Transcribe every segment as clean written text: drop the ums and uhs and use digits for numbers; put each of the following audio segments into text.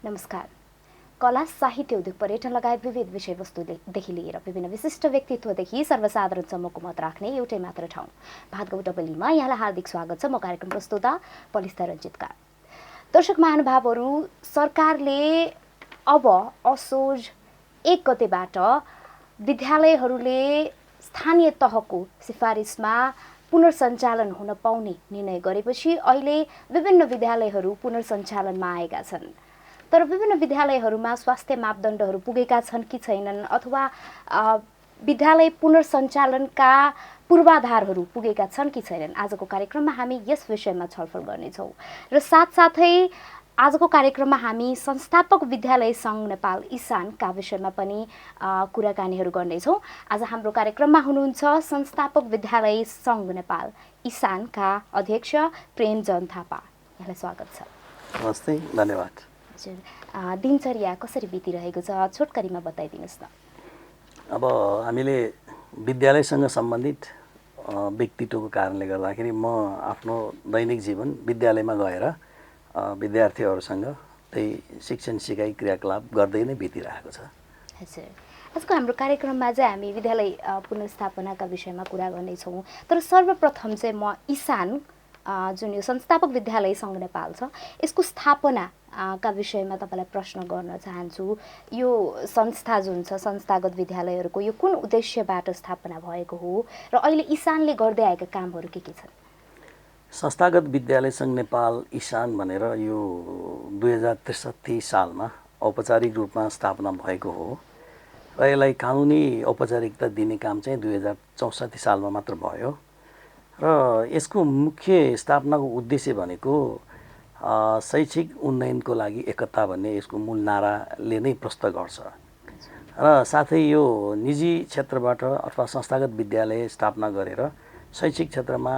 नमस्कार। कला साहित्य उद्योग पर्यटन लगायत विविध विषयवस्तुदेखि लिएर विभिन्न विशिष्ट व्यक्तित्वदेखि सर्वसाधारणसम्मको मत राख्ने एउटै मात्र ठाउँ भातगाउँ डबलीमा यहाँलाई हार्दिक स्वागत छ। म कार्यक्रम प्रस्तुता पलिस्ता रञ्जितका। दर्शक महानुभावहरू, सरकारले अब असोज 1 गतेबाट विद्यालयहरूले स्थानीय तहको सिफारिसमा पुनर्सञ्चालन हुन पाउने निर्णय गरेपछि अहिले विभिन्न विद्यालयहरू पुनर्सञ्चालनमा आएका छन्। तर विभिन्न विद्यालयहरूमा स्वास्थ्य मापदण्डहरू पुगेका छन् कि छैनन् अथवा विद्यालय पुनर्सञ्चालनका पूर्वाधारहरू पुगेका छन् कि छैनन्, आजको कार्यक्रममा हामी यस विषयमा छलफल गर्नेछौँ। र साथसाथै आजको कार्यक्रममा हामी संस्थापक विद्यालय सङ्घ नेपाल इसानका विषयमा पनि कुराकानीहरू गर्नेछौँ। आज हाम्रो कार्यक्रममा हुनुहुन्छ संस्थापक विद्यालय सङ्घ नेपाल इसानका अध्यक्ष प्रेमजन थापा। यहाँलाई स्वागत छ। नमस्ते, धन्यवाद। हजुर, दिनचर्या कसरी बितिरहेको छ छोटकरीमा बताइदिनुहोस् न। अब हामीले विद्यालयसँग सम्बन्धित व्यक्तित्वको कारणले गर्दाखेरि म आफ्नो दैनिक जीवन विद्यालयमा गएर विद्यार्थीहरूसँग त्यही शिक्षण सिकाइ क्रियाकलाप गर्दै नै बितिरहेको छ। हजुर, आजको हाम्रो कार्यक्रममा चाहिँ हामी विद्यालय पुनर्स्थापनाका विषयमा कुरा गर्नेछौँ। तर सर्वप्रथम चाहिँ म इसान जुन यो संस्थापक विद्यालय सङ्घ नेपाल छ यसको स्थापना का विषयमा तपाईँलाई प्रश्न गर्न चाहन्छु। यो संस्था जुन छ संस्थागत विद्यालयहरूको यो कुन उद्देश्यबाट स्थापना भएको हो र अहिले इसानले गर्दै आएका कामहरू के छन्? संस्थागत विद्यालय सङ्घ नेपाल इसान भनेर यो 2063 सालमा औपचारिक रूपमा स्थापना भएको हो र यसलाई कानुनी औपचारिकता दिने काम चाहिँ 2064 सालमा मात्र भयो। र यसको मुख्य स्थापनाको उद्देश्य भनेको शैक्षिक उन्नयनको लागि एकता भन्ने यसको मूल नाराले नै प्रस्तुत गर्छ। र साथै यो निजी क्षेत्रबाट अथवा संस्थागत विद्यालय स्थापना गरेर शैक्षिक क्षेत्रमा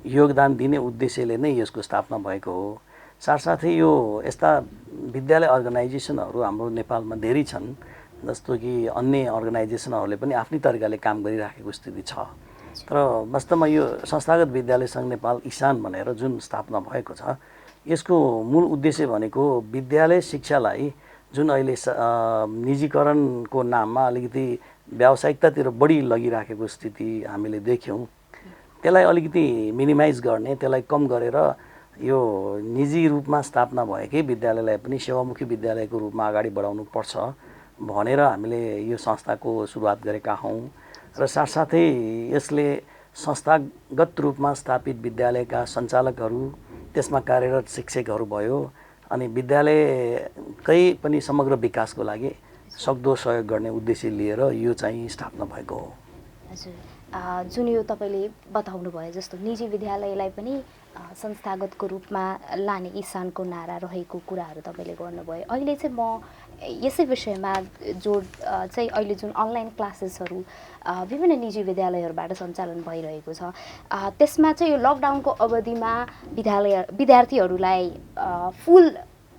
योगदान दिने उद्देश्यले नै यसको स्थापना भएको हो। साथसाथै यो यस्ता विद्यालय अर्गनाइजेसनहरू हाम्रो नेपालमा धेरै छन्, जस्तो कि अन्य अर्गनाइजेसनहरूले पनि आफ्नै तरिकाले काम गरिराखेको स्थिति छ। तर वास्तवमा यो संस्थागत विद्यालय सङ्घ नेपाल इसान भनेर जुन स्थापना भएको छ यसको मूल उद्देश्य भनेको विद्यालय शिक्षालाई जुन अहिले निजीकरणको नाममा अलिकति व्यावसायिकतातिर बढी लगिराखेको स्थिति हामीले देख्यौँ, त्यसलाई अलिकति मिनिमाइज गर्ने, त्यसलाई कम गरेर यो निजी रूपमा स्थापना भएकै विद्यालयलाई पनि सेवामुखी विद्यालयको रूपमा अगाडि बढाउनु पर्छ भनेर हामीले यो संस्थाको सुरुवात गरेका हौँ। र साथसाथै यसले संस्थागत रूपमा स्थापित विद्यालयका सञ्चालकहरू, त्यसमा कार्यरत शिक्षकहरू भयो अनि विद्यालयकै पनि समग्र विकासको लागि सक्दो सहयोग गर्ने उद्देश्य लिएर यो चाहिँ स्थापना भएको हो। हजुर, जुन यो तपाईँले बताउनु भयो जस्तो निजी विद्यालयलाई पनि संस्थागतको रूपमा लाने इसानको नारा रहेको कुराहरू तपाईँले गर्नुभयो। अहिले चाहिँ म यसै विषयमा जोड चाहिँ अहिले जुन अनलाइन क्लासेसहरू विभिन्न निजी विद्यालयहरूबाट सञ्चालन भइरहेको छ त्यसमा चाहिँ यो लकडाउनको अवधिमा विद्यार्थीहरूलाई फुल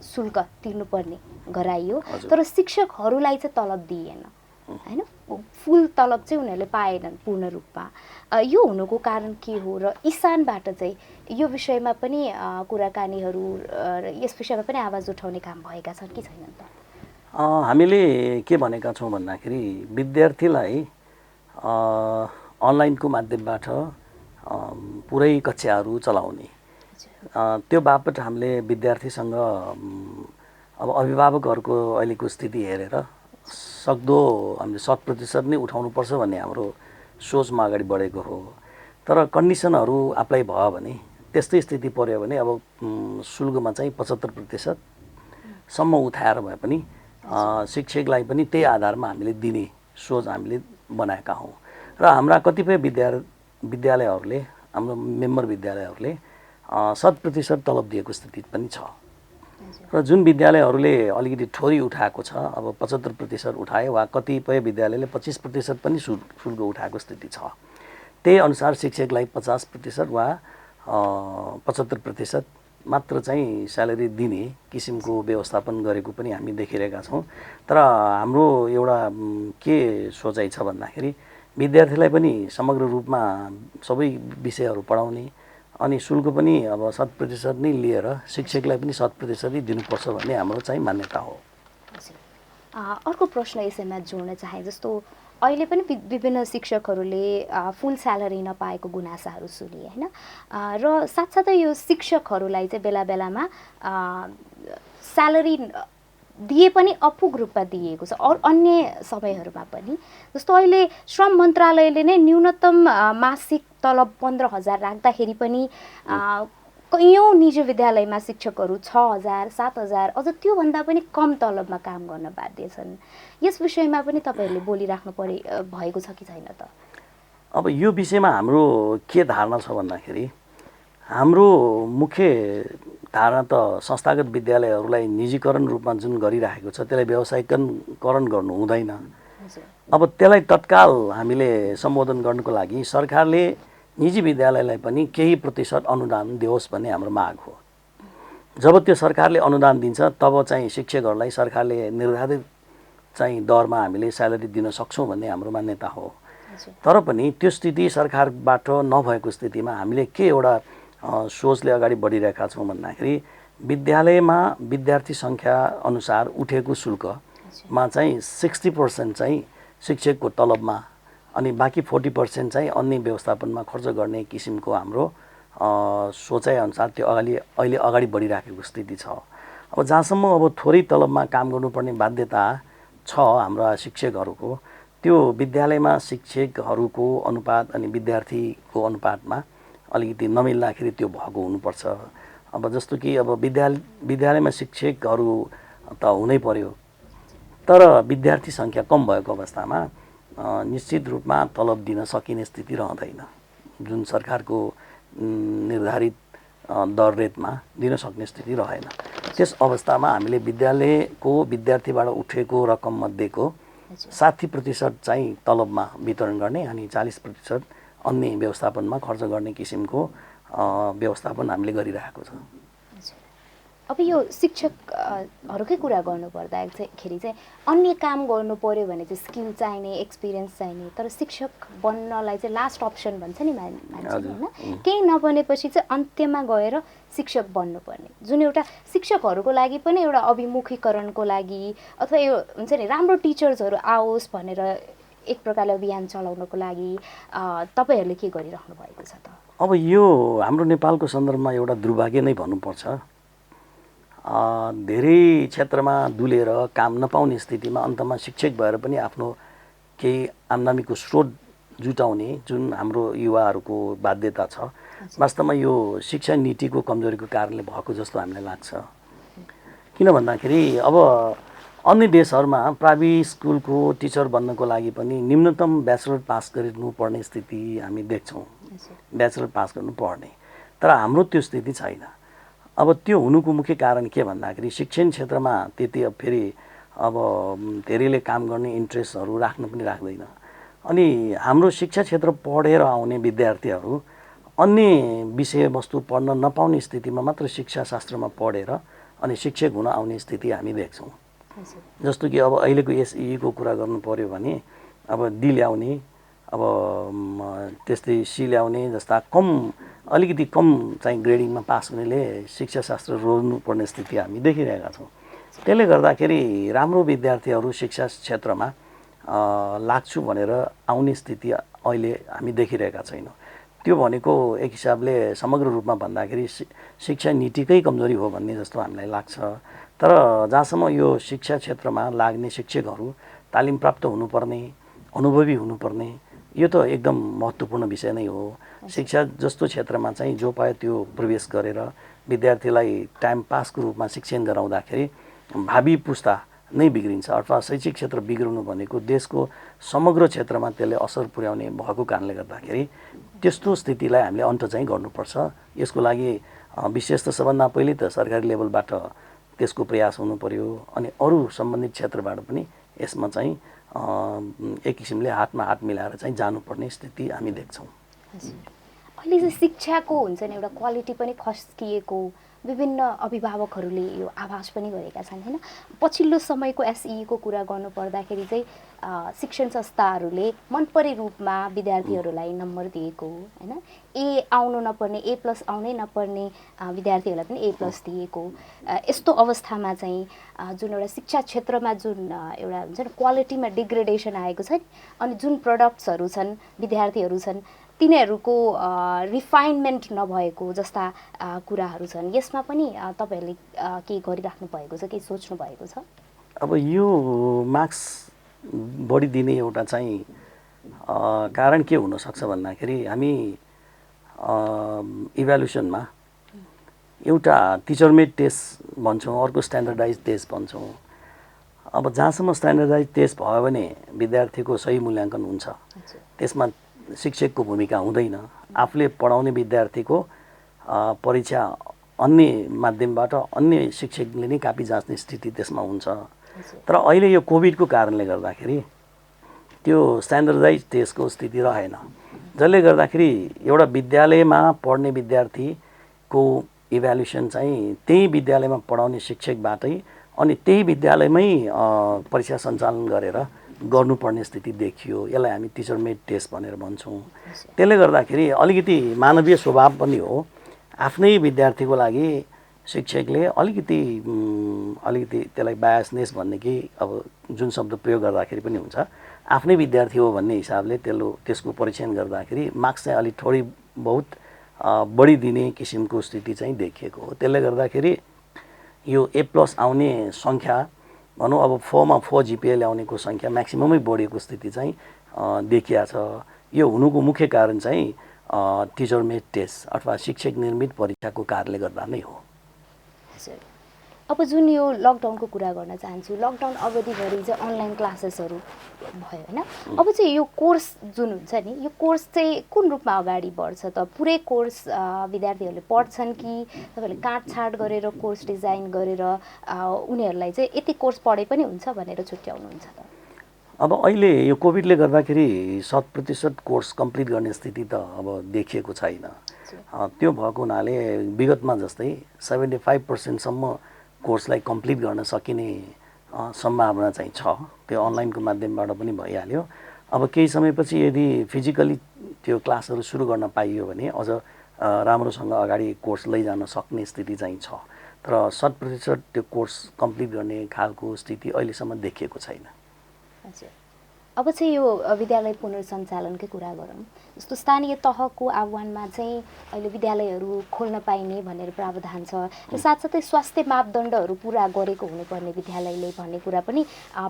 शुल्क तिर्नुपर्ने गराइयो, तर शिक्षकहरूलाई चाहिँ तलब दिएन, हैन? फुल तलब चाहिँ उनीहरूले पाएनन् पूर्ण रूपमा। यो हुनुको कारण के हो र इसानबाट चाहिँ यो विषयमा पनि कुराकानीहरू र यस विषयमा पनि आवाज उठाउने काम भएका छन् कि छैनन् त? हामीले के भनेका छौँ भन्दाखेरि विद्यार्थीलाई अनलाइनको माध्यमबाट पुरै कक्षाहरू चलाउने, त्यो बापत हामीले विद्यार्थीसँग अब अभिभावकहरूको अहिलेको स्थिति हेरेर सक्दो हामीले 100% नै उठाउनुपर्छ भन्ने हाम्रो सोचमा अगाडि बढेको हो। तर कन्डिसनहरू अप्लाई भयो भने, त्यस्तै स्थिति पर्यो भने अब शुल्कमा चाहिँ 75% सम्म उठाएर भए पनि शिक्षकलाई पनि त्यही आधारमा हामीले दिने सोच हामीले बनाएका हौँ। र हाम्रा कतिपय विद्यालयहरूले, हाम्रो मेम्बर विद्यालयहरूले 100% तलब दिएको स्थिति पनि छ। र जुन विद्यालयहरूले अलिकति थोरै उठाएको छ, अब 75% उठाए वा कतिपय विद्यालयले 25% पनि शुल्क उठाएको स्थिति छ, त्यही अनुसार शिक्षकलाई 50% वा 75% मात्र चाहिँ स्यालेरी दिने किसिमको व्यवस्थापन गरेको पनि हामी देखिरहेका छौँ। तर हाम्रो एउटा के सोचाइ छ भन्दाखेरि विद्यार्थीलाई पनि समग्र रूपमा सबै विषयहरू पढाउने अनि शुल्क पनि अब 100% नै लिएर शिक्षकलाई पनि 100% नै दिनुपर्छ भन्ने हाम्रो चाहिँ मान्यता हो। अर्को प्रश्न यसैमा जोड्न चाहे, जस्तो अहिले पनि विभिन्न शिक्षकहरूले फुल स्यालेरी नपाएको गुनासाहरू सुनिए होइन, र साथसाथै यो शिक्षकहरूलाई चाहिँ बेला बेलामा स्यालेरी दिए पनि अपुग रूपमा दिएको छ अरू अन्य समयहरूमा पनि। जस्तो अहिले श्रम मन्त्रालयले नै न्यूनतम मासिक तलब 15,000 राख्दाखेरि पनि कैयौँ निजी विद्यालयमा शिक्षकहरू 6,000 7,000 अझ त्योभन्दा पनि कम तलबमा काम गर्न बाध्य छन्। यस विषयमा पनि तपाईँहरूले बोलिराख्नु भएको छ कि छैन त? अब यो विषयमा हाम्रो के धारणा छ भन्दाखेरि, हाम्रो मुख्य धारणा त संस्थागत विद्यालयहरूलाई निजीकरण रूपमा जुन गरिराखेको छ त्यसलाई व्यावसायिकरण गर्नु हुँदैन। अब त्यसलाई तत्काल हामीले सम्बोधन गर्नुको लागि सरकारले निजी विद्यालयलाई पनि केही प्रतिशत अनुदान दियोस् भन्ने हाम्रो माग हो। जब त्यो सरकारले अनुदान दिन्छ तब चाहिँ शिक्षकहरूलाई सरकारले निर्धारित चाहिँ दरमा हामीले स्यालेरी दिन सक्छौँ भन्ने हाम्रो मान्यता हो। तर पनि त्यो स्थिति सरकारबाट नभएको स्थितिमा हामीले के एउटा सोचले अगाडि बढिरहेका छौँ भन्दाखेरि, विद्यालयमा विद्यार्थी सङ्ख्या अनुसार उठेको शुल्कमा चाहिँ 60% चाहिँ शिक्षकको तलबमा अनि बाँकी 40% चाहिँ अन्य व्यवस्थापनमा खर्च गर्ने किसिमको हाम्रो सोचाइअनुसार त्यो अहिले अगाडि बढिराखेको स्थिति छ। अब जहाँसम्म अब थोरै तलबमा काम गर्नुपर्ने बाध्यता छ हाम्रा शिक्षकहरूको, त्यो विद्यालयमा शिक्षकहरूको अनुपात अनि विद्यार्थीको अनुपातमा अलिकति नमिल्दाखेरि त्यो भएको हुनुपर्छ। अब जस्तो कि अब विद्यालयमा शिक्षकहरू त हुनै पर्यो, तर विद्यार्थी सङ्ख्या कम भएको अवस्थामा निश्चित रूपमा तलब दिन सकिने स्थिति रहँदैन। जुन सरकारको निर्धारित दर रेटमा दिन सक्ने स्थिति रहेन। त्यस अवस्थामा हामीले विद्यालयको विद्यार्थीबाट उठेको रकममध्येको 60% चाहिँ तलबमा वितरण गर्ने अनि 40% अन्य व्यवस्थापनमा खर्च गर्ने किसिमको व्यवस्थापन हामीले गरिरहेको छ। अब यो शिक्षकहरूकै कुरा गर्नुपर्दाखेरि चाहिँ अन्य काम गर्नु पर्यो भने चाहिँ स्किल चाहिने, एक्सपिरियन्स चाहिने, तर शिक्षक बन्नलाई चाहिँ लास्ट अप्सन भन्छ नि मान्छेले होइन, केही नबनेपछि चाहिँ अन्त्यमा गएर शिक्षक बन्नुपर्ने, जुन एउटा शिक्षकहरूको लागि पनि एउटा अभिमुखीकरणको लागि अथवा यो हुन्छ नि राम्रो टिचर्सहरू आओस् भनेर एक प्रकारले अभियान चलाउनको लागि तपाईँहरूले के गरिराख्नु भएको छ त? अब यो हाम्रो नेपालको सन्दर्भमा एउटा दुर्भाग्य नै भन्नुपर्छ। धेरै क्षेत्रमा दुलेर काम नपाउने स्थितिमा अन्तमा शिक्षक भएर पनि आफ्नो केही आम्दानीको स्रोत जुटाउने जुन हाम्रो युवाहरूको बाध्यता छ, वास्तवमा यो शिक्षा नीतिको कमजोरीको कारणले भएको जस्तो हामीलाई लाग्छ। किन भन्दाखेरि अब अन्य देशहरूमा प्राइभेट स्कुलको टिचर बन्नको लागि पनि न्यूनतम ब्याचलर पास गर्नुपर्ने स्थिति हामी देख्छौँ, ब्याचलर पास गर्नुपर्ने। तर हाम्रो त्यो स्थिति छैन। अब त्यो हुनुको मुख्य कारण के भन्दाखेरि शिक्षण क्षेत्रमा त्यति फेरि अब धेरैले काम गर्ने इन्ट्रेस्टहरू राख्न पनि राख्दैन। अनि हाम्रो शिक्षा क्षेत्र पढेर आउने विद्यार्थीहरू अन्य विषयवस्तु पढ्न नपाउने स्थितिमा मात्र शिक्षाशास्त्रमा पढेर अनि शिक्षक हुन आउने स्थिति हामी देख्छौँ। जस्तो कि अब अहिलेको एसईको कुरा गर्नु पर्यो भने अब डी ल्याउने, अब त्यस्तै सी ल्याउने जस्ता अलिकति कम चाहिँ ग्रेडिङमा पास हुनेले शिक्षाशास्त्र रोज्नुपर्ने स्थिति हामी देखिरहेका छौँ। त्यसले गर्दाखेरि राम्रो विद्यार्थीहरू शिक्षा क्षेत्रमा लाग्छु भनेर आउने स्थिति अहिले हामी देखिरहेका छैनौँ। त्यो भनेको एक हिसाबले समग्र रूपमा भन्दाखेरि शिक्षा नीतिकै कमजोरी हो भन्ने जस्तो हामीलाई लाग्छ। तर जहाँसम्म यो शिक्षा क्षेत्रमा लाग्ने शिक्षकहरू तालिम प्राप्त हुनुपर्ने, अनुभवी हुनुपर्ने, यो त एकदम महत्त्वपूर्ण विषय नै हो। शिक्षा जस्तो क्षेत्रमा चाहिँ जो पायो त्यो प्रवेश गरेर विद्यार्थीलाई टाइम पासको रूपमा शिक्षण गराउँदाखेरि भावी पुस्ता नै बिग्रिन्छ अथवा शैक्षिक क्षेत्र बिग्रिनु भनेको देशको समग्र क्षेत्रमा त्यसले असर पुर्याउने भएको कारणले गर्दाखेरि त्यस्तो स्थितिलाई हामीले अन्त चाहिँ गर्नुपर्छ। यसको लागि विशेष त सबभन्दा पहिले त सरकारी लेभलबाट त्यसको प्रयास हुनु पर्यो अनि अरू सम्बन्धित क्षेत्रबाट पनि यसमा चाहिँ एक किसिमले हातमा हात मिलाएर चाहिँ जानुपर्ने स्थिति हामी देख्छौँ। अहिले चाहिँ शिक्षाको हुन्छ नि एउटा क्वालिटी पनि खस्किएको विभिन्न अभिभावकहरूले यो आभास पनि गरेका छन् होइन। पछिल्लो समयको एसइको कुरा गर्नुपर्दाखेरि चाहिँ शिक्षण संस्थाहरूले मनपरी रूपमा विद्यार्थीहरूलाई नम्बर दिएको होइन। ए आउनु नपर्ने A+ आउनै नपर्ने विद्यार्थीहरूलाई पनि A+ दिएको यस्तो अवस्थामा चाहिँ जुन एउटा शिक्षा क्षेत्रमा जुन एउटा हुन्छ नि क्वालिटीमा डिग्रेडेसन आएको छ नि, अनि जुन प्रडक्ट्सहरू छन् विद्यार्थीहरू छन् तिनीहरूको रिफाइनमेन्ट नभएको जस्ता कुराहरू छन्। यसमा पनि तपाईँहरूले के गरिराख्नु भएको छ, के सोच्नु भएको छ? अब यो मार्क्स बढी दिने एउटा चाहिँ कारण के हुनसक्छ भन्दाखेरि हामी इभ्यालुएसनमा एउटा टिचर मेड टेस्ट भन्छौँ, अर्को स्ट्यान्डर्डाइज टेस्ट भन्छौँ। अब जहाँसम्म स्ट्यान्डर्डाइज टेस्ट भयो भने विद्यार्थीको सही मूल्याङ्कन हुन्छ, त्यसमा शिक्षकको भूमिका हुँदैन। आफूले पढाउने विद्यार्थीको परीक्षा अन्य माध्यमबाट अन्य शिक्षकले नै कापी जाँच्ने स्थिति त्यसमा हुन्छ। तर अहिले यो कोभिडको कारणले गर्दाखेरि त्यो स्ट्यान्डर्डाइज टेस्टको स्थिति रहेन, जसले गर्दाखेरि एउटा विद्यालयमा पढ्ने विद्यार्थीको इभ्यालुएसन चाहिँ त्यही विद्यालयमा पढाउने शिक्षकबाटै अनि त्यही विद्यालयमै परीक्षा सञ्चालन गरेर गर्नुपर्ने स्थिति देखियो। यसलाई हामी टिचर मेड टेस्ट भनेर भन्छौँ। त्यसले गर्दाखेरि अलिकति मानवीय स्वभाव पनि हो, आफ्नै विद्यार्थीको लागि शिक्षकले अलिकति त्यसलाई बायसनेस भन्ने कि अब जुन शब्द प्रयोग गर्दाखेरि पनि हुन्छ, आफ्नै विद्यार्थी हो भन्ने हिसाबले त्यसको परीक्षण गर्दाखेरि मार्क्स चाहिँ अलिक थोरै बहुत बढी दिने किसिमको स्थिति चाहिँ देखिएको हो। त्यसले गर्दाखेरि यो A+ आउने सङ्ख्या भनौँ अब 4मा 4 GPA ल्याउनेको सङ्ख्या म्याक्सिममै बढेको स्थिति चाहिँ देखिया छ। यो हुनुको मुख्य कारण चाहिँ टिचर मेड टेस्ट अथवा शिक्षक निर्मित परीक्षाको कारणले गर्दा नै हो। हजुर, अब जुन यो लकडाउनको कुरा गर्न चाहन्छु, लकडाउन अवधिभरि चाहिँ अनलाइन क्लासेसहरू भयो होइन। अब चाहिँ यो कोर्स जुन हुन्छ नि, यो कोर्स चाहिँ कुन रूपमा अगाडि बढ्छ त? पुरै कोर्स विद्यार्थीहरूले पढ्छन् कि तपाईँहरूले काटछाट गरेर कोर्स डिजाइन गरेर उनीहरूलाई चाहिँ यति कोर्स पढे पनि हुन्छ भनेर छुट्याउनुहुन्छ त? अब अहिले यो कोभिडले गर्दाखेरि 100% कोर्स कम्प्लिट गर्ने स्थिति त अब देखिएको छैन। त्यो भएको हुनाले विगतमा जस्तै 75% सम्म कोर्सलाई कम्प्लिट गर्न सकिने सम्भावना चाहिँ छ। त्यो अनलाइनको माध्यमबाट पनि भइहाल्यो। अब केही समयपछि यदि फिजिकली त्यो क्लासहरू सुरु गर्न पाइयो भने अझ राम्रोसँग अगाडि कोर्स लैजान सक्ने स्थिति चाहिँ छ। तर 100% त्यो कोर्स कम्प्लिट गर्ने खालको स्थिति अहिलेसम्म देखिएको छैन। हजुर, अब चाहिँ यो विद्यालय पुनर्सञ्चालनकै कुरा गरौँ। जस्तो स्थानीय तहको आह्वानमा चाहिँ अहिले विद्यालयहरू खोल्न पाइने भनेर प्रावधान छ र साथसाथै स्वास्थ्य मापदण्डहरू पुरा गरेको हुनुपर्ने विद्यालयले भन्ने कुरा पनि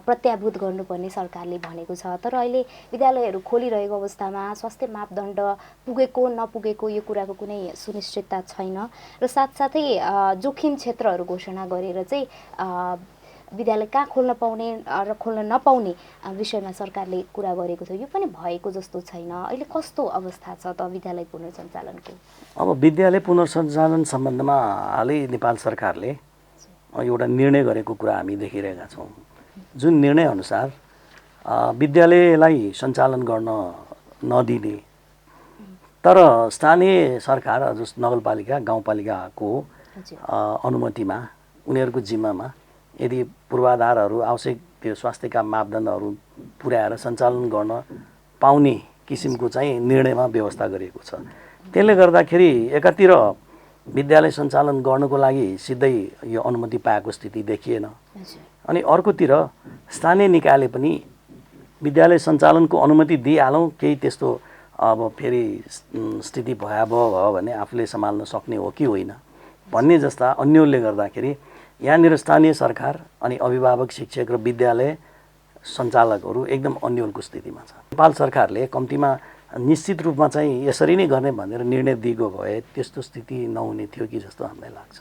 प्रत्याभूत गर्नुपर्ने सरकारले भनेको छ। तर अहिले विद्यालयहरू खोलिरहेको अवस्थामा स्वास्थ्य मापदण्ड पुगेको नपुगेको यो कुराको कुनै सुनिश्चितता छैन र साथसाथै जोखिम क्षेत्रहरू घोषणा गरेर चाहिँ विद्यालय कहाँ खोल्न पाउने र खोल्न नपाउने विषयमा सरकारले कुरा गरेको छ। यो पनि भएको जस्तो छैन। अहिले कस्तो अवस्था छ त विद्यालय पुनर्सञ्चालनको? अब विद्यालय पुनर्सञ्चालन सम्बन्धमा हालै नेपाल सरकारले एउटा निर्णय गरेको कुरा हामी देखिरहेका छौँ। जुन निर्णय अनुसार विद्यालयलाई सञ्चालन गर्न नदिने, तर स्थानीय सरकार जस्तो नगरपालिका गाउँपालिकाको अनुमतिमा उनीहरूको जिम्मामा यदि पूर्वाधारहरू आवश्यक त्यो स्वास्थ्यका मापदण्डहरू पुर्याएर सञ्चालन गर्न पाउने किसिमको चाहिँ निर्णयमा व्यवस्था गरिएको छ। त्यसले गर्दाखेरि एकातिर विद्यालय सञ्चालन गर्नको लागि सिधै यो अनुमति पाएको स्थिति देखिएन, अनि अर्कोतिर स्थानीय निकायले पनि विद्यालय सञ्चालनको अनुमति दिइहालौँ, केही त्यस्तो अब फेरि स्थिति भयावह भयो भने आफूले सम्हाल्न सक्ने हो कि होइन भन्ने जस्ता अन्यलले गर्दाखेरि यहाँनिर स्थानीय सरकार अनि अभिभावक शिक्षक र विद्यालय सञ्चालकहरू एकदम अन्यलको स्थितिमा छ। नेपाल सरकारले कम्तीमा निश्चित रूपमा चाहिँ यसरी नै गर्ने भनेर निर्णय दिएको भए त्यस्तो स्थिति नहुने थियो कि जस्तो हामीलाई लाग्छ।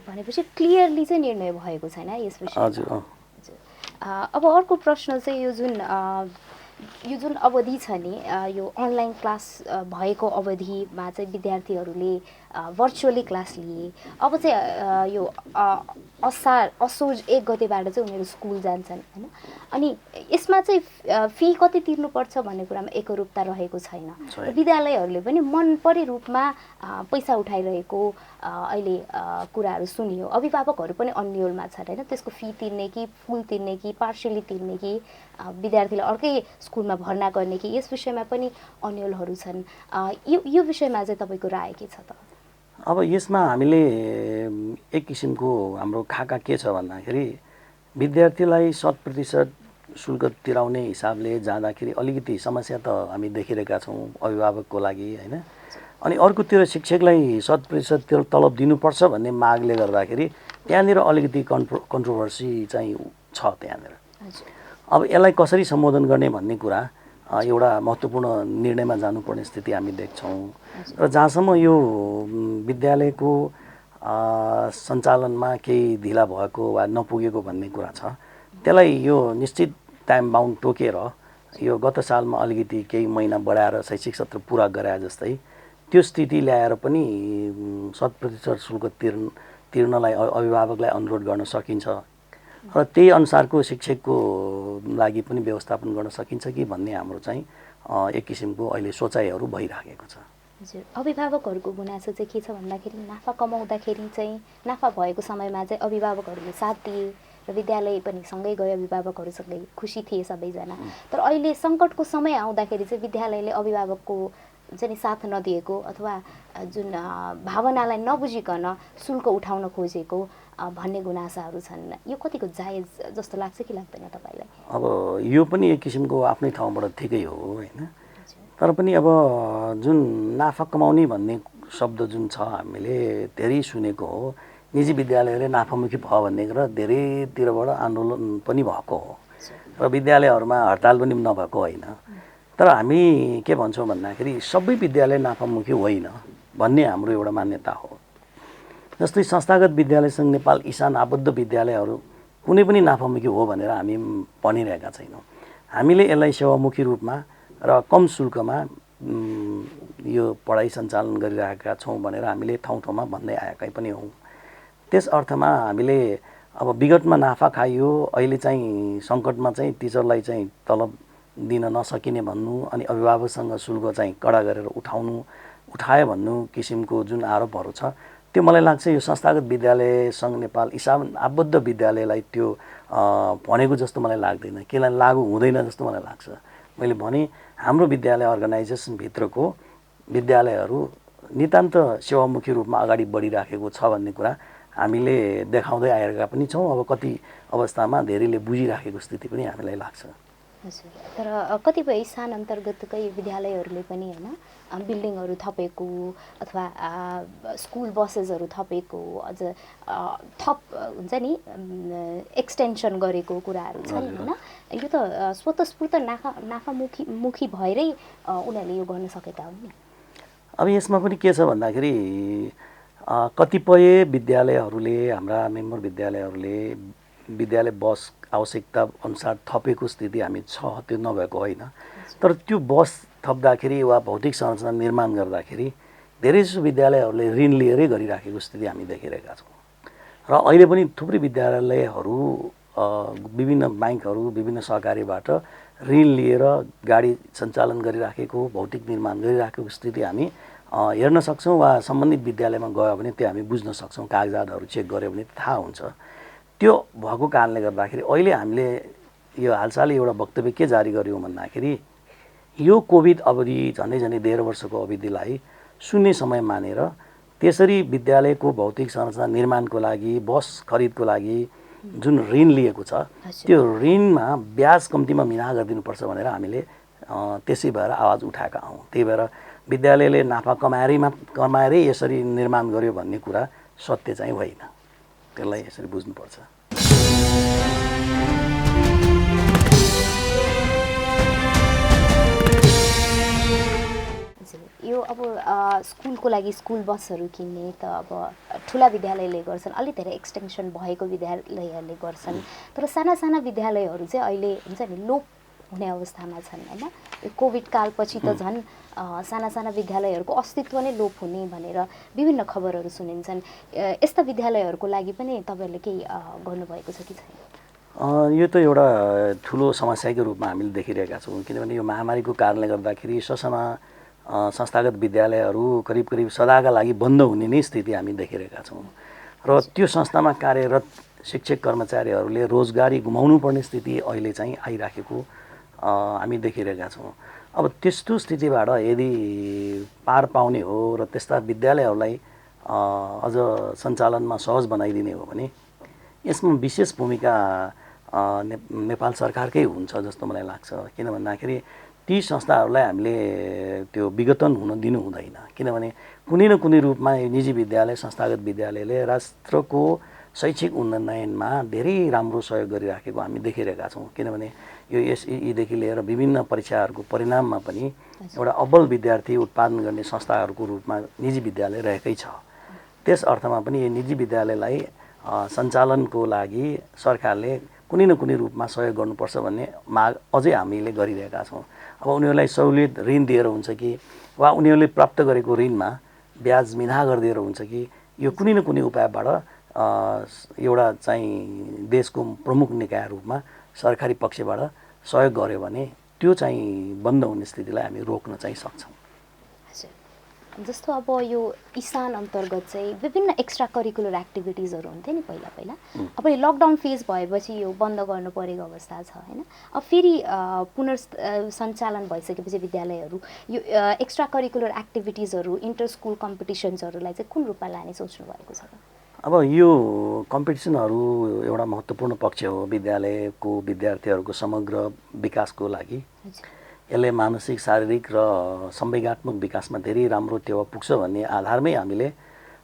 भनेपछि क्लियरली चाहिँ निर्णय भएको छैन यस विषयमा? हजुर। अब अर्को प्रश्न चाहिँ यो जुन यो जुन अवधि छ नि यो अनलाइन क्लास भएको अवधिमा चाहिँ विद्यार्थीहरूले भर्चुअली क्लास लिए। अब चाहिँ यो असोज 1 गतेबाट चाहिँ उनीहरू स्कुल जान्छन् होइन। अनि यसमा चाहिँ फी कति तिर्नुपर्छ भन्ने कुरामा एकरूपता रहेको छैन। विद्यालयहरूले पनि मनपरी रूपमा पैसा उठाइरहेको अहिले कुराहरू सुनियो। अभिभावकहरू पनि अन्यलमा छन् होइन, त्यसको फी तिर्ने कि फुल तिर्ने कि पार्सियली तिर्ने कि विद्यार्थीलाई अर्कै स्कुलमा भर्ना गर्ने कि यस विषयमा पनि अन्यलहरू छन्। यो विषयमा चाहिँ तपाईँको राय के छ त? अब यसमा हामीले एक किसिमको हाम्रो खाका के छ भन्दाखेरि विद्यार्थीलाई 100% शुल्क तिराउने हिसाबले जाँदाखेरि अलिकति समस्या त हामी देखिरहेका छौँ अभिभावकको लागि होइन। अनि अर्कोतिर शिक्षकलाई 100% तलब दिनुपर्छ भन्ने मागले गर्दाखेरि त्यहाँनिर अलिकति कन्ट्रोभर्सी चाहिँ छ त्यहाँनिर। अब यसलाई कसरी सम्बोधन गर्ने भन्ने कुरा एउटा महत्त्वपूर्ण निर्णयमा जानुपर्ने स्थिति हामी देख्छौँ। र जहाँसम्म यो विद्यालयको सञ्चालनमा केही ढिला भएको वा नपुगेको भन्ने कुरा छ, त्यसलाई यो निश्चित टाइम बााउन्ड तोकेर यो गत सालमा अलिकति केही महिना बढाएर शैक्षिक सत्र पुरा गराए जस्तै त्यो स्थिति ल्याएर पनि 100% शुल्क तिर्नलाई अभिभावकलाई अनुरोध गर्न सकिन्छ र त्यही अनुसारको शिक्षकको लागि पनि व्यवस्थापन गर्न सकिन्छ कि भन्ने हाम्रो चाहिँ एक किसिमको अहिले सोचाइहरू भइराखेको छ। हजुर, अभिभावकहरूको गुनासो चाहिँ के छ भन्दाखेरि नाफा कमाउँदाखेरि चाहिँ नाफा भएको समयमा चाहिँ अभिभावकहरूले साथ दिए र विद्यालय पनि सँगै गए, अभिभावकहरूसँगै खुसी थिए सबैजना। तर अहिले सङ्कटको समय आउँदाखेरि चाहिँ विद्यालयले अभिभावकको चाहिँ साथ नदिएको अथवा जुन भावनालाई नबुझिकन शुल्क उठाउन खोजेको भन्ने गुनासाहरू छन्। यो कतिको जायज जस्तो लाग्छ कि लाग्दैन तपाईँलाई? अब यो पनि एक किसिमको आफ्नै ठाउँबाट ठिकै हो होइन, तर पनि अब जुन नाफा कमाउने भन्ने शब्द जुन छ हामीले धेरै सुनेको हो। निजी विद्यालयले नाफामुखी भयो भन्ने कुरा धेरैतिरबाट आन्दोलन पनि भएको हो र विद्यालयहरूमा हडताल पनि नभएको होइन। तर हामी के भन्छौँ भन्दाखेरि सबै विद्यालय नाफामुखी होइन भन्ने हाम्रो एउटा मान्यता हो। जस्तै संस्थागत विद्यालय सङ्घ नेपाल इसान आबद्ध विद्यालयहरू कुनै पनि नाफामुखी हो भनेर हामी भनिरहेका छैनौँ। हामीले यसलाई सेवामुखी रूपमा र कम शुल्कमा यो पढाइ सञ्चालन गरिरहेका छौँ भनेर हामीले ठाउँ ठाउँमा भन्दै आएकै पनि हौँ। त्यस अर्थमा हामीले अब विगतमा नाफा खाइयो, अहिले चाहिँ सङ्कटमा चाहिँ टिचरलाई चाहिँ तलब दिन नसकिने भन्नु अनि अभिभावकसँग शुल्क चाहिँ कडा गरेर उठायो भन्नु किसिमको जुन आरोपहरू छ, त्यो मलाई लाग्छ यो संस्थागत विद्यालय सङ्घ नेपाल इसान आबद्ध विद्यालयलाई त्यो भनेको जस्तो मलाई लाग्दैन, केलाई लागू हुँदैन जस्तो मलाई लाग्छ। मैले भने हाम्रो विद्यालय अर्गनाइजेसनभित्रको विद्यालयहरू नितान्त सेवामुखी रूपमा अगाडि बढिराखेको छ भन्ने कुरा हामीले देखाउँदै आएका पनि छौँ। अब कति अवस्थामा धेरैले बुझिराखेको स्थिति पनि हामीलाई लाग्छ। हजुर, तर कतिपय स्थान अन्तर्गतकै विद्यालयहरूले पनि होइन बिल्डिङहरू थपेको अथवा स्कुल बसेसहरू थपेको अझ थप हुन्छ नि एक्सटेन्सन गरेको कुराहरू छन् होइन। यो त स्वतस्फूर्त नाफामुखी भएरै उनीहरूले यो गर्न सकेका हुन् नि। अब यसमा पनि के छ भन्दाखेरि कतिपय विद्यालयहरूले हाम्रा मेम्बर विद्यालयहरूले विद्यालय बस आवश्यकता अनुसार थपेको स्थिति हामी छ, त्यो नभएको होइन। तर त्यो बस थप्दाखेरि वा भौतिक संरचना निर्माण गर्दाखेरि धेरैजसो विद्यालयहरूले ऋण लिएरै गरिराखेको स्थिति हामी देखिरहेका छौँ। र अहिले पनि थुप्रै विद्यालयहरू विभिन्न ब्याङ्कहरू विभिन्न सहकारीबाट ऋण लिएर गाडी सञ्चालन गरिराखेको, भौतिक निर्माण गरिराखेको स्थिति हामी हेर्न सक्छौँ वा सम्बन्धित विद्यालयमा गयो भने त्यो हामी बुझ्न सक्छौँ। कागजातहरू चेक गऱ्यो भने थाहा हुन्छ। त्यो भएको कारणले गर्दाखेरि अहिले हामीले यो हालसालै एउटा वक्तव्य के जारी गर्यौँ भन्दाखेरि यो कोभिड अवधि झन्डै 1.5 वर्षको अवधिलाई शून्य समय मानेर त्यसरी विद्यालयको भौतिक संरचना निर्माणको लागि बस खरिदको लागि जुन ऋण लिएको छ त्यो ऋणमा ब्याज कम्तीमा मिना गरिदिनुपर्छ भनेर हामीले त्यसै भएर आवाज उठाएका हौँ। त्यही भएर विद्यालयले नाफा कमाएरै यसरी निर्माण गर्यो भन्ने कुरा सत्य चाहिँ होइन, त्यसलाई यसरी बुझ्नुपर्छ। यो अब स्कुलको लागि स्कुल बसहरू किन्ने त अब ठुला विद्यालयले गर्छन्, अलि धेरै एक्सटेन्सन भएको विद्यालयहरूले गर्छन्। तर साना साना विद्यालयहरू चाहिँ अहिले हुन्छ नि लो हुने अवस्थामा छन् होइन। यो कोभिड कालपछि त झन् साना साना विद्यालयहरूको अस्तित्व नै लोप हुने भनेर विभिन्न खबरहरू सुनिन्छन्। यस्ता विद्यालयहरूको लागि पनि तपाईँहरूले केही गर्नुभएको छ कि छैन? यो त एउटा ठुलो समस्याको रूपमा हामीले देखिरहेका छौँ, किनभने यो महामारीको कारणले गर्दाखेरि ससाना संस्थागत विद्यालयहरू करिब करिब सदाका लागि बन्द हुने नै स्थिति हामी देखिरहेका छौँ र त्यो संस्थामा कार्यरत शिक्षक कर्मचारीहरूले रोजगारी गुमाउनु पर्ने स्थिति अहिले चाहिँ आइराखेको हामी देखिरहेका छौँ। अब त्यस्तो स्थितिबाट यदि पार पाउने हो र त्यस्ता विद्यालयहरूलाई अझ सञ्चालनमा सहज बनाइदिने हो भने यसमा विशेष भूमिका नेपाल सरकारकै हुन्छ जस्तो मलाई लाग्छ। किन भन्दाखेरि ती संस्थाहरूलाई हामीले त्यो विघटन हुन दिनु हुँदैन, किनभने कुनै न कुनै रूपमा यो निजी विद्यालय संस्थागत विद्यालयले राष्ट्रको शैक्षिक उन्नयनमा धेरै राम्रो सहयोग गरिराखेको हामी देखिरहेका छौँ। किनभने यो एसइईदेखि लिएर विभिन्न परीक्षाहरूको परिणाममा पनि एउटा अब्बल विद्यार्थी उत्पादन गर्ने संस्थाहरूको रूपमा निजी विद्यालय रहेकै छ। त्यस अर्थमा पनि यो निजी विद्यालयलाई सञ्चालनको लागि सरकारले कुनै न कुनै रूपमा सहयोग गर्नुपर्छ भन्ने माग अझै हामीले गरिरहेका छौँ। अब उनीहरूलाई सहुलियत ऋण दिएर हुन्छ कि वा उनीहरूले प्राप्त गरेको ऋणमा ब्याज मिना गरिदिएर हुन्छ कि यो कुनै न कुनै उपायबाट एउटा चाहिँ देशको प्रमुख निकाय रूपमा सरकारी पक्षबाट सहयोग गर्यो भने त्यो चाहिँ बन्द हुने स्थितिलाई हामी रोक्न चाहिँ सक्छौँ। जस्तो अब यो इसान अन्तर्गत चाहिँ विभिन्न एक्स्ट्रा करिकुलर एक्टिभिटिजहरू हुन्थ्यो नि पहिला पहिला। अब यो लकडाउन फेज भएपछि यो बन्द गर्नु परेको अवस्था छ होइन। अब फेरि पुनर्सञ्चालन भइसकेपछि विद्यालयहरू यो एक्स्ट्रा करिकुलर एक्टिभिटिजहरू इन्टर स्कुल कम्पिटिसन्सहरूलाई चाहिँ कुन रूपमा लाने सोच्नु भएको छ? अब यो कम्पिटिसनहरू एउटा महत्त्वपूर्ण पक्ष हो विद्यालयको विद्यार्थीहरूको समग्र विकासको लागि। यसले मानसिक शारीरिक र संवेगात्मक विकासमा धेरै राम्रो टेवा पुग्छ भन्ने आधारमै हामीले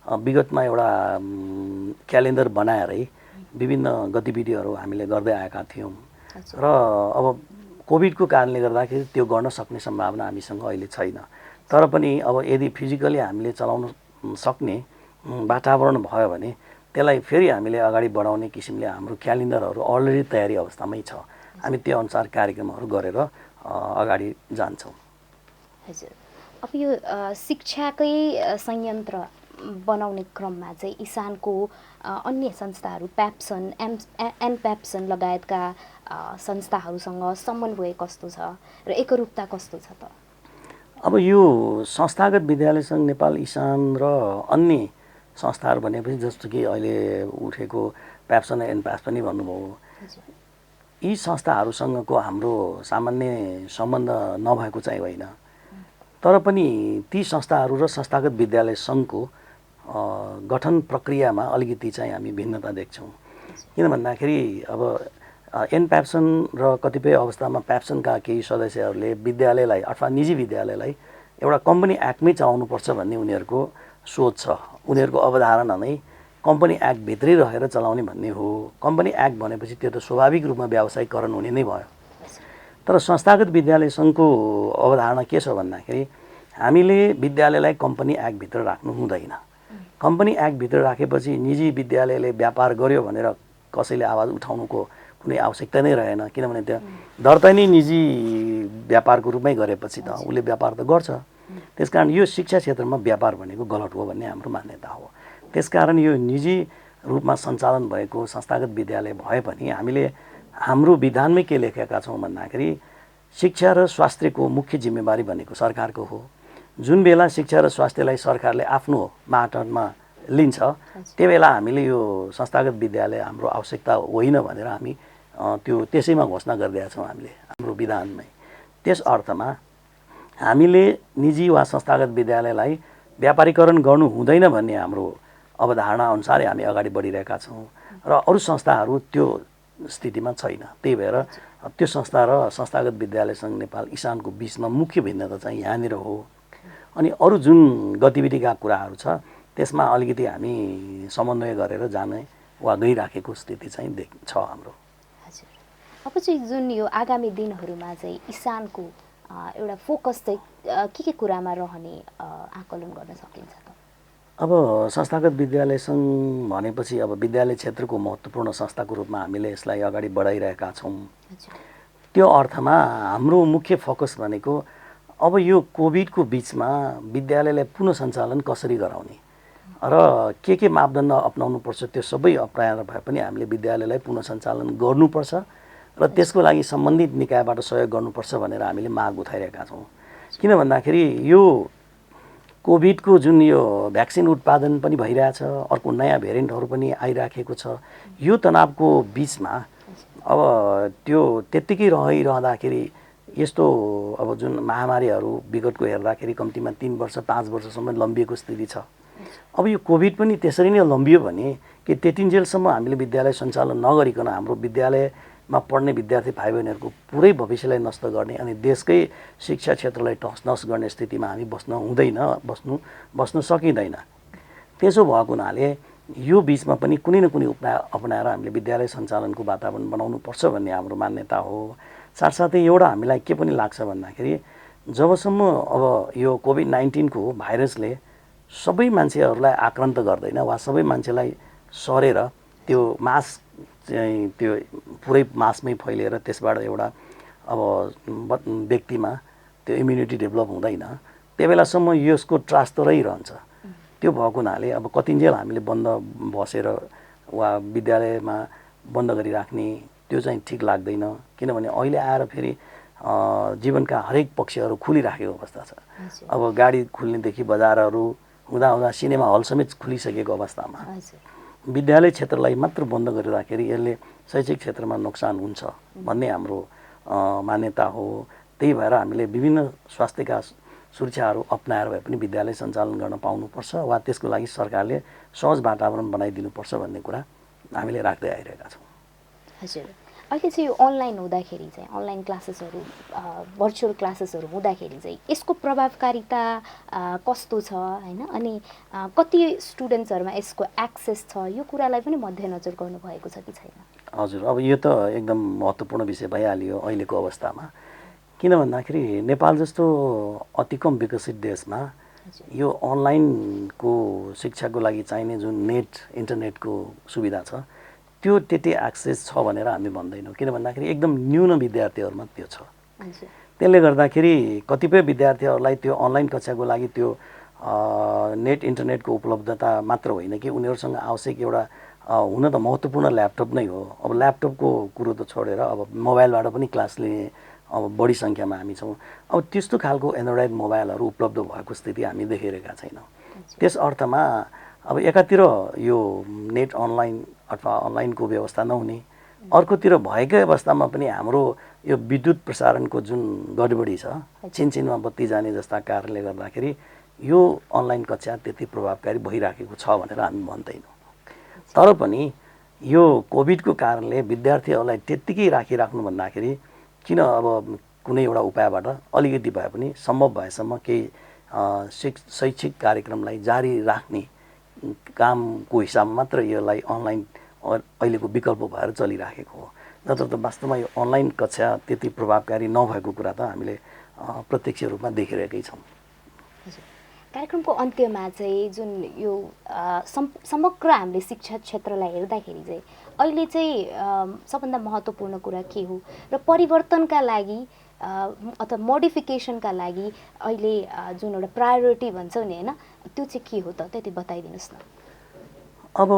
विगतमा एउटा क्यालेन्डर बनाएरै विभिन्न गतिविधिहरू हामीले गर्दै आएका थियौँ र अब कोभिडको कारणले गर्दाखेरि त्यो गर्न सक्ने सम्भावना हामीसँग अहिले छैन। तर पनि अब यदि फिजिकली हामीले चलाउन सक्ने वातावरण भयो भने त्यसलाई फेरि हामीले अगाडि बढाउने किसिमले हाम्रो क्यालेन्डरहरू अलरेडी तयारी अवस्थामै छ। हामी त्यो अनुसार कार्यक्रमहरू गरेर अगाडि जान्छौँ। हजुर, अब यो शिक्षाकै संयन्त्र बनाउने क्रममा चाहिँ इसानको अन्य संस्थाहरू प्याप्सन एनप्याप्सन लगायतका संस्थाहरूसँग समन्वय कस्तो छ र एकरूपता कस्तो छ त? अब यो संस्थागत विद्यालय सङ्घ नेपाल इसान र अन्य संस्थाहरू भनेपछि जस्तो कि अहिले उठेको प्याप्सन एनप्याप्स पनि भन्नुभयो, यी संस्थाहरूसँगको हाम्रो सामान्य सम्बन्ध नभएको चाहिँ होइन। तर पनि ती संस्थाहरू र संस्थागत विद्यालय सङ्घको गठन प्रक्रियामा अलिकति चाहिँ हामी भिन्नता देख्छौँ। किन भन्दाखेरि अब एनप्याप्सन र कतिपय अवस्थामा प्याप्सनका केही सदस्यहरूले विद्यालयलाई अथवा निजी विद्यालयलाई एउटा कम्पनी एक्टमै चलाउनुपर्छ भन्ने उनीहरूको सोच छ। उनीहरूको अवधारणा नै कम्पनी एक्टभित्रै रहेर चलाउने भन्ने हो। कम्पनी एक्ट भनेपछि त्यो त स्वाभाविक रूपमा व्यावसायिकरण हुने नै भयो। तर संस्थागत विद्यालय सङ्घको अवधारणा के छ भन्दाखेरि हामीले विद्यालयलाई कम्पनी एक्टभित्र राख्नु हुँदैन। कम्पनी एक्टभित्र राखेपछि निजी विद्यालयले व्यापार गर्यो भनेर कसैले आवाज उठाउनुको कुनै आवश्यकता नै रहेन, किनभने त्यो दर्ता नै निजी व्यापारको रूपमै गरेपछि त उसले व्यापार त गर्छ। त्यसकारण यो शिक्षा क्षेत्रमा व्यापार भनेको गलत हो भन्ने हाम्रो मान्यता हो। त्यसकारण यो निजी रूपमा सञ्चालन भएको संस्थागत विद्यालय भए पनि हामीले हाम्रो विधानमै के लेखेका छौँ भन्दाखेरि शिक्षा र स्वास्थ्यको मुख्य जिम्मेवारी भनेको सरकारको हो। जुन बेला शिक्षा र स्वास्थ्यलाई सरकारले आफ्नो माटनमा लिन्छ त्यो बेला हामीले यो संस्थागत विद्यालय हाम्रो आवश्यकता होइन भनेर हामी त्यो त्यसैमा घोषणा गरिदिएका छौँ हामीले हाम्रो विधानमै। त्यस अर्थमा हामीले निजी वा संस्थागत विद्यालयलाई व्यापारीकरण गर्नु हुँदैन भन्ने हाम्रो अवधारणा अनुसारै हामी अगाडि बढिरहेका छौँ र अरू संस्थाहरू त्यो स्थितिमा छैन। त्यही भएर त्यो संस्था र संस्थागत विद्यालय सङ्घ नेपाल इसानको बिचमा मुख्य भिन्नता चाहिँ यहाँनिर हो। अनि अरू जुन गतिविधिका कुराहरू छ त्यसमा अलिकति हामी समन्वय गरेर जाने वा गइराखेको स्थिति चाहिँ छ हाम्रो। हजुर, अब चाहिँ जुन यो आगामी दिनहरूमा चाहिँ इसानको एउटा फोकस चाहिँ के कुरामा रहने आकलन गर्न सकिन्छ त? अब संस्थागत विद्यालय सङ्घ भनेपछि अब विद्यालय क्षेत्रको महत्त्वपूर्ण संस्थाको रूपमा हामीले यसलाई अगाडि बढाइरहेका छौँ। त्यो अर्थमा हाम्रो मुख्य फोकस भनेको अब यो कोभिडको बिचमा विद्यालयलाई पुनः सञ्चालन कसरी गराउने र के मापदण्ड अपनाउनुपर्छ त्यो सबै अपनाएर भए पनि हामीले विद्यालयलाई पुनः सञ्चालन गर्नुपर्छ र त्यसको लागि सम्बन्धित निकायबाट सहयोग गर्नुपर्छ भनेर हामीले माग उठाइरहेका छौँ। किन भन्दाखेरि यो कोभिडको जुन यो भ्याक्सिन उत्पादन पनि भइरहेछ, अर्को नयाँ भेरिएन्टहरू पनि आइराखेको छ। यो तनावको बिचमा अब त्यो त्यत्तिकै रहिरहँदाखेरि यस्तो अब जुन महामारीहरू विगतको हेर्दाखेरि कम्तीमा 3 वर्ष 5 वर्षसम्म लम्बिएको स्थिति छ। अब यो कोभिड पनि त्यसरी नै लम्बियो भने कि त्यतिन्जेलसम्म हामीले विद्यालय सञ्चालन नगरिकन हाम्रो विद्यालयमा पढ्ने विद्यार्थी भाइ बहिनीहरूको पुरै भविष्यलाई नष्ट गर्ने अनि देशकै शिक्षा क्षेत्रलाई तहसनहस गर्ने स्थितिमा हामी बस्न सकिँदैन। त्यसो भएको हुनाले यो बिचमा पनि कुनै न कुनै उपाय अपनाएर हामीले विद्यालय सञ्चालनको वातावरण बनाउनुपर्छ भन्ने हाम्रो मान्यता हो। साथसाथै एउटा हामीलाई के पनि लाग्छ भन्दाखेरि जबसम्म अब यो कोभिड-19 को भाइरसले सबै मान्छेहरूलाई आक्रान्त गर्दैन वा सबै मान्छेलाई सरेर त्यो मास चाहिँ त्यो पुरै मासमै फैलिएर त्यसबाट एउटा अब व्यक्तिमा त्यो इम्युनिटी डेभलप हुँदैन, त्यो बेलासम्म यसको त्रास त रहिरहन्छ। त्यो भएको हुनाले अब कतिन्जेल हामीले बन्द बसेर वा विद्यालयमा बन्द गरिराख्ने त्यो चाहिँ ठिक लाग्दैन। किनभने अहिले आएर फेरि जीवनका हरेक पक्षहरू खुलिराखेको अवस्था छ। अब गाडी खुल्नेदेखि बजारहरू हुँदा सिनेमा हल समेत खुलिसकेको अवस्थामा विद्यालय क्षेत्रलाई मात्र बन्द गरिराखेर यसले शैक्षिक क्षेत्रमा नोक्सान हुन्छ भन्ने हाम्रो मान्यता हो। त्यही भएर हामीले विभिन्न स्वास्थ्यका सुरक्षाहरू अपनाएर भए पनि विद्यालय सञ्चालन गर्न पाउनुपर्छ वा त्यसको लागि सरकारले सहज वातावरण बनाइदिनुपर्छ भन्ने कुरा हामीले राख्दै आइरहेका छौँ। हजुर, अहिले चाहिँ यो अनलाइन हुँदाखेरि चाहिँ अनलाइन क्लासेसहरू भर्चुअल क्लासेसहरू हुँदाखेरि चाहिँ यसको प्रभावकारिता कस्तो छ हैन, अनि कति स्टुडेन्ट्सहरूमा यसको एक्सेस छ, यो कुरालाई पनि मध्यनजर गर्नुभएको छ कि छैन? हजुर, अब यो त एकदम महत्त्वपूर्ण विषय भइहाल्यो अहिलेको अवस्थामा। किन भन्दाखेरि नेपाल जस्तो अति कम विकसित देशमा यो अनलाइनको शिक्षाको लागि चाहिने जुन इन्टरनेटको सुविधा छ त्यो त्यति एक्सेस छ भनेर हामी भन्दैनौँ। किन भन्दाखेरि एकदम न्यून विद्यार्थीहरूमा त्यो छ। त्यसले गर्दाखेरि कतिपय विद्यार्थीहरूलाई त्यो अनलाइन कक्षाको लागि त्यो इन्टरनेटको उपलब्धता मात्र होइन कि उनीहरूसँग आवश्यक एउटा हुन त महत्त्वपूर्ण ल्यापटप नै हो। अब ल्यापटपको कुरो त छोडेर अब मोबाइलबाट पनि क्लास लिने अब बढी सङ्ख्यामा हामी छौँ। अब त्यस्तो खालको एन्ड्रोइड मोबाइलहरू उपलब्ध भएको स्थिति हामी देखिरहेका छैनौँ। त्यस अर्थमा अब एकातिर यो नेट अनलाइन अथवा अनलाइनको व्यवस्था नहुने, अर्कोतिर भएकै अवस्थामा पनि हाम्रो यो विद्युत प्रसारणको जुन गडबडी छ, छिनछिनमा बत्ती जाने जस्ता कारणले गर्दाखेरि यो अनलाइन कक्षा त्यति प्रभावकारी भइराखेको छ भनेर हामी भन्दैनौँ। तर पनि यो कोभिडको कारणले विद्यार्थीहरूलाई त्यत्तिकै राखिराख्नु भन्दाखेरि किन अब कुनै एउटा उपायबाट अलिकति भए पनि सम्भव भएसम्म केही शैक्षिक कार्यक्रमलाई जारी राख्ने कामको हिसाबमा मात्र यसलाई अनलाइन अहिलेको विकल्प भएर चलिराखेको हो। नत्र त वास्तवमा यो अनलाइन कक्षा त्यति प्रभावकारी नभएको कुरा त हामीले प्रत्यक्ष रूपमा देखिरहेकै छौँ। कार्यक्रमको अन्त्यमा चाहिँ जुन यो समग्र हामीले शिक्षा क्षेत्रलाई हेर्दाखेरि चाहिँ अहिले चाहिँ सबभन्दा महत्त्वपूर्ण कुरा के हो र परिवर्तनका लागि अथवा मोडिफिकेसनका लागि अहिले जुन एउटा प्रायोरिटी भन्छौँ नि हैन, त्यो चाहिँ के हो त, त्यति बताइदिनुहोस् न। अब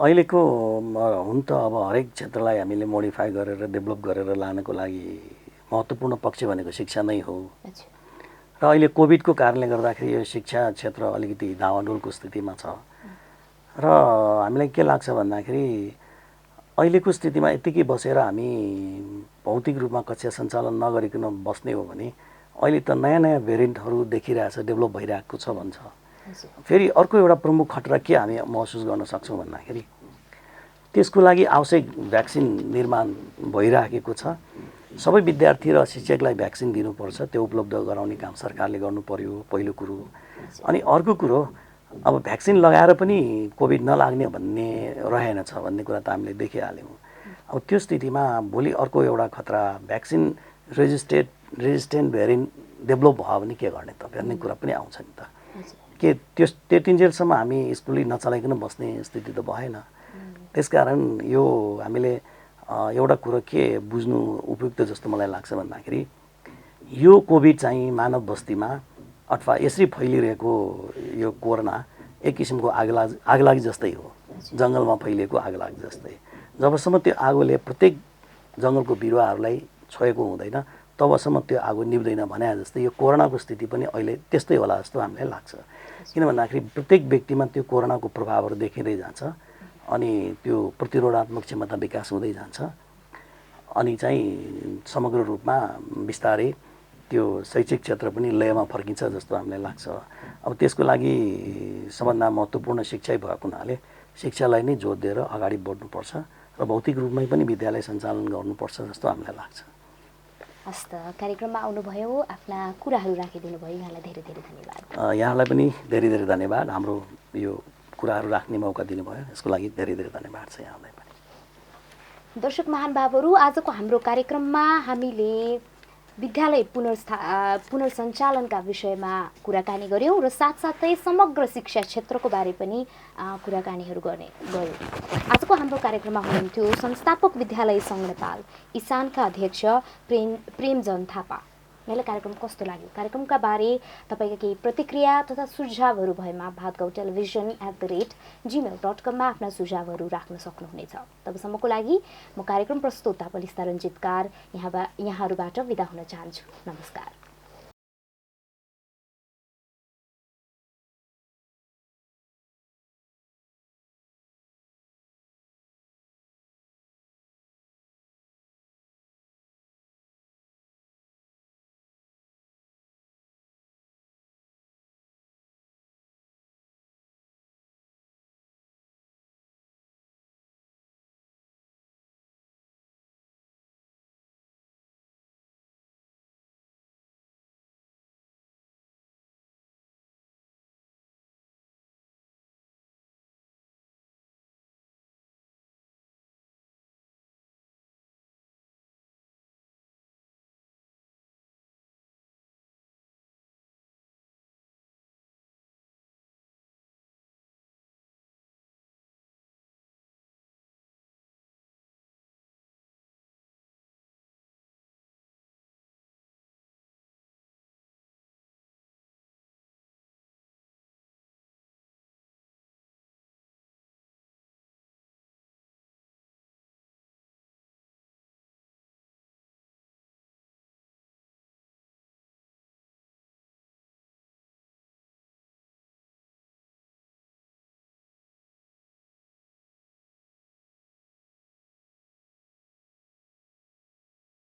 अहिलेको हुन त अब हरेक क्षेत्रलाई हामीले मोडिफाई गरेर डेभलप गरेर लानको लागि महत्त्वपूर्ण पक्ष भनेको शिक्षा नै हो। र अहिले कोभिडको कारणले गर्दाखेरि यो शिक्षा क्षेत्र अलिकति दावाडोलको स्थितिमा छ। र हामीलाई के लाग्छ भन्दाखेरि अहिलेको स्थितिमा यतिकै बसेर हामी भौतिक रूपमा कक्षा सञ्चालन नगरिकन बस्ने हो भने अहिले त नयाँ नयाँ भेरिएन्टहरू देखिरहेछ, डेभलप भइरहेको छ भन्छ। फेरि अर्को एउटा प्रमुख खतरा के हामी महसुस गर्न सक्छौँ भन्दाखेरि त्यसको लागि आवश्यक भ्याक्सिन निर्माण भइराखेको छ। सबै विद्यार्थी र शिक्षकलाई भ्याक्सिन दिनुपर्छ, त्यो उपलब्ध गराउने काम सरकारले गर्नु पर्यो पहिलो कुरो। अनि अर्को कुरो अब भ्याक्सिन लगाएर पनि कोभिड नलाग्ने भन्ने रहेनछ भन्ने कुरा त हामीले देखिहाल्यौँ। अब त्यो स्थितिमा भोलि अर्को एउटा खतरा भ्याक्सिन रेजिस्टेन्ट भेरिएन्ट डेभलप भयो भने के गर्ने त भन्ने कुरा पनि आउँछ नि त। के त्यतिन्जेलसम्म हामी स्कुलै नचलाइकन बस्ने स्थिति त भएन। त्यसकारण यो हामीले एउटा कुरो के बुझ्नु उपयुक्त जस्तो मलाई लाग्छ भन्दाखेरि यो कोभिड चाहिँ मानव बस्तीमा अथवा यसरी फैलिरहेको यो कोरोना एक किसिमको आगलागी जस्तै हो, जङ्गलमा फैलिएको आगलागी जस्तै। जबसम्म त्यो आगोले प्रत्येक जङ्गलको बिरुवाहरूलाई छोएको हुँदैन तबसम्म त्यो आगो निभ्दैन भने जस्तै यो कोरोनाको स्थिति पनि अहिले त्यस्तै होला जस्तो हामीलाई लाग्छ। किन भन्दाखेरि प्रत्येक व्यक्तिमा त्यो कोरोनाको प्रभावहरू देखिँदै जान्छ अनि त्यो प्रतिरोधात्मक क्षमता विकास हुँदै जान्छ अनि चाहिँ समग्र रूपमा बिस्तारै त्यो शैक्षिक क्षेत्र पनि लयमा फर्किन्छ जस्तो हामीलाई लाग्छ। अब त्यसको लागि सबभन्दा महत्त्वपूर्ण शिक्षै भएको हुनाले शिक्षालाई नै जोड दिएर अगाडि बढ्नुपर्छ र भौतिक रूपमै पनि विद्यालय सञ्चालन गर्नुपर्छ जस्तो हामीलाई लाग्छ। हस् त, कार्यक्रममा आउनुभयो, आफ्ना कुराहरू राखिदिनु भयो, यहाँलाई धेरै धेरै धन्यवाद। यहाँलाई पनि धेरै धेरै धन्यवाद, हाम्रो यो कुराहरू राख्ने मौका दिनुभयो, यसको लागि धेरै धेरै धन्यवाद छ यहाँलाई पनि। दर्शक महानुभावहरू, आजको हाम्रो कार्यक्रममा हामीले विद्यालय पुनर्सञ्चालनका विषयमा कुराकानी गऱ्यौँ र साथसाथै समग्र शिक्षा क्षेत्रको बारे पनि कुराकानीहरू गऱ्यौँ। आजको हाम्रो कार्यक्रममा हुनुहुन्थ्यो संस्थापक विद्यालय सङ्घ नेपाल इसानका अध्यक्ष प्रेमजन थापा। यहाँलाई कार्यक्रम कस्तो लाग्यो? कार्यक्रमका बारे तपाईँका केही प्रतिक्रिया तथा सुझावहरू भएमा bhatgautelevision@gmail.com मा आफ्ना सुझावहरू राख्न सक्नुहुनेछ। तबसम्मको लागि म कार्यक्रम प्रस्तोता पलिस्ता रञ्जितकार यहाँहरूबाट बिदा हुन चाहन्छु। नमस्कार।